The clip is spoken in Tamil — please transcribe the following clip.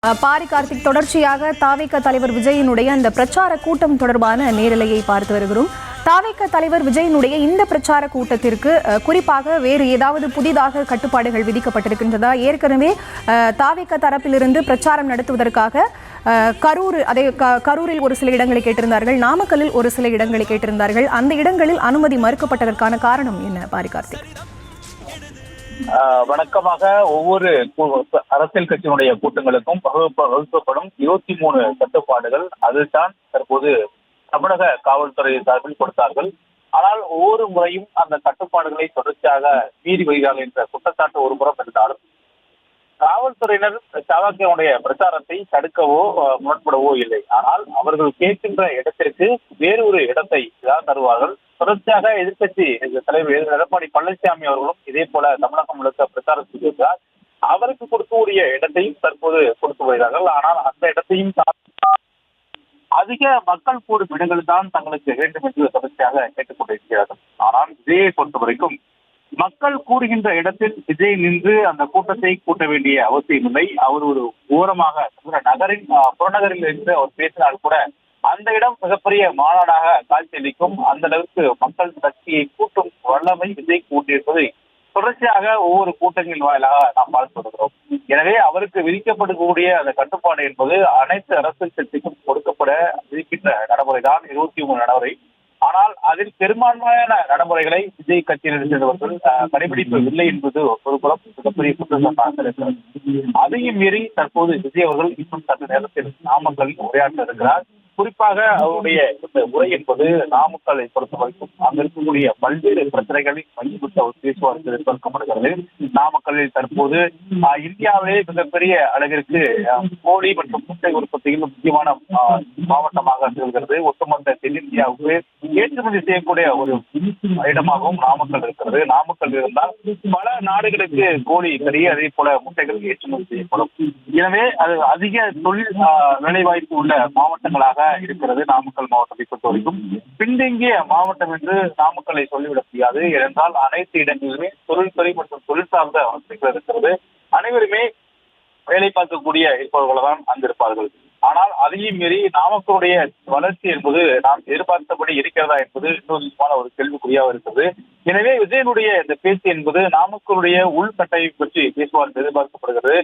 பாரி கார்த்திக், தொடர்ச்சியாக தாவேக தலைவர் விஜயினுடைய அந்த பிரச்சார கூட்டம் தொடர்பான நேரலையை பார்த்து வருகிறோம். தாவேக தலைவர் விஜயினுடைய இந்த பிரச்சார கூட்டத்திற்கு குறிப்பாக வேறு ஏதாவது புதிதாக கட்டுப்பாடுகள் விதிக்கப்பட்டிருக்கின்றதா? ஏற்கனவே தாவேக தரப்பிலிருந்து பிரச்சாரம் நடத்துவதற்காக கரூரில் ஒரு சில இடங்களை கேட்டிருந்தார்கள், நாமக்கல்லில் ஒரு சில இடங்களை கேட்டிருந்தார்கள். அந்த இடங்களில் அனுமதி மறுக்கப்பட்டதற்கான காரணம் என்ன பாரி கார்த்திக்? வழக்கமாக ஒவ்வொரு அரசியல் கட்சியினுடைய கூட்டங்களுக்கும் வகுக்கப்படும் 23 கட்டுப்பாடுகள். அதுதான் தற்போது தமிழக காவல்துறை சார்பில் கொடுத்தார்கள். ஆனால் ஒவ்வொரு முறையும் அந்த கட்டுப்பாடுகளை தொடர்ச்சியாக மீறி வருகிறார்கள் என்ற குற்றச்சாட்டு ஒருபுறம் இருந்தாலும் காவல்துறையினர் தவகனுடைய பிரச்சாரத்தை தடுக்கவோ முன்படவோ இல்லை. ஆனால் அவர்கள் கேட்கின்ற இடத்திற்கு வேறு ஒரு இடத்தை தான் தருவார்கள். தொடர்ச்சியாக எதிர்கட்சி தலைவர் எடப்பாடி பழனிசாமி அவர்களும் இதே போல தமிழகம் முழுக்க பிரச்சாரம் செய்திருக்கிறார். அவருக்கு கொடுக்கக்கூடிய இடத்தையும் தற்போது கொடுத்து வருகிறார்கள். ஆனால் அந்த இடத்தையும் அதிக மக்கள் கூடும் இடங்கள் தான் தங்களுக்கு வேண்டும் என்று தொடர்ச்சியாக கேட்டுக் கொண்டிருக்கிறார்கள். ஆனால் விஜயை பொறுத்த வரைக்கும் மக்கள் கூடுகின்ற இடத்தில் விஜய் நின்று அந்த கூட்டத்தை கூட்ட வேண்டிய அவசியம் இல்லை. அவர் ஒரு ஓரமாக நகரின் புறநகரில் இருந்து அவர் பேசினால் கூட அந்த இடம் மிகப்பெரிய மாநாடாக காட்சியளிக்கும். அந்த அளவுக்கு மக்கள் சக்தியை கூட்டும் வல்லமை விஜய் கூட்டியிருப்பதை தொடர்ச்சியாக ஒவ்வொரு கூட்டங்களின் வாயிலாக நாம் பார்த்து வருகிறோம். எனவே அவருக்கு விதிக்கப்படக்கூடிய அந்த கட்டுப்பாடு என்பது அனைத்து அரசியல் கட்சிக்கும் கொடுக்கப்பட விதிக்கின்ற நடைமுறைதான் 23 நடைமுறை. ஆனால் அதில் பெரும்பான்மையான நடைமுறைகளை விஜய் கட்சியினர் சேர்ந்தவர்கள் கடைபிடிப்பதில்லை என்பது ஒரு புறம் மிகப்பெரிய குற்றச்சாட்டாக இருக்கிறது. அதையும் மீறி தற்போது விஜய் அவர்கள் இன்னும் சற்று நேரத்தில் நாமக்கல்லில் உரையாற்ற இருக்கிறார். குறிப்பாக அவருடைய இந்த உரை என்பது நாமக்கலை பொறுத்த வரைக்கும் அங்க இருக்கக்கூடிய பல்வேறு பிரச்சனைகளை மையமிட்டு அவர் பேசுவார் என்று எதிர்பார்க்கப்படுகிறது. நாமக்கல்லில் தற்போது இந்தியாவிலே மிகப்பெரிய அளவிற்கு கோழி மற்றும் முட்டை உற்பத்தியில் முக்கியமான மாவட்டமாக திகழ்கிறது. ஒட்டுமொத்த தென்னிந்தியாவுக்கு ஏற்றுமதி செய்யக்கூடிய ஒரு இடமாகவும் நாமக்கல் இருக்கிறது. நாமக்கல் இருந்தால் பல நாடுகளுக்கு கோழி கறி அதே போல முட்டைகள் ஏற்றுமதி செய்யப்படும். எனவே அது அதிக தொழில் வேலைவாய்ப்பு உள்ள மாவட்டங்களாக இருக்கிறது. நாமக்கல் மாவட்டத்தை பொறுத்த வரைக்கும் பின்தங்கிய மாவட்டம் என்று நாமக்கலை சொல்லிவிட முடியாது. ஏனென்றால் அனைத்து இடங்களிலுமே தொழில்துறை மற்றும் தொழில் சார்ந்த வசதிகள் இருக்கிறது. அனைவருமே வேலை பார்க்கக்கூடிய இருப்பவர்கள் தான் அங்கிருப்பார்கள். ஆனால் அதையும் மீறி நாமக்கலுடைய வளர்ச்சி என்பது நாம் எதிர்பார்த்தபடி இருக்கிறதா என்பது இன்னொரு ஒரு கேள்விக்குறியாக இருக்கிறது. எனவே விஜயனுடைய இந்த பேச்சு என்பது நாமக்கலுடைய உள்கட்டமைப்பு பற்றி பேசுவார் எதிர்பார்க்கப்படுகிறது.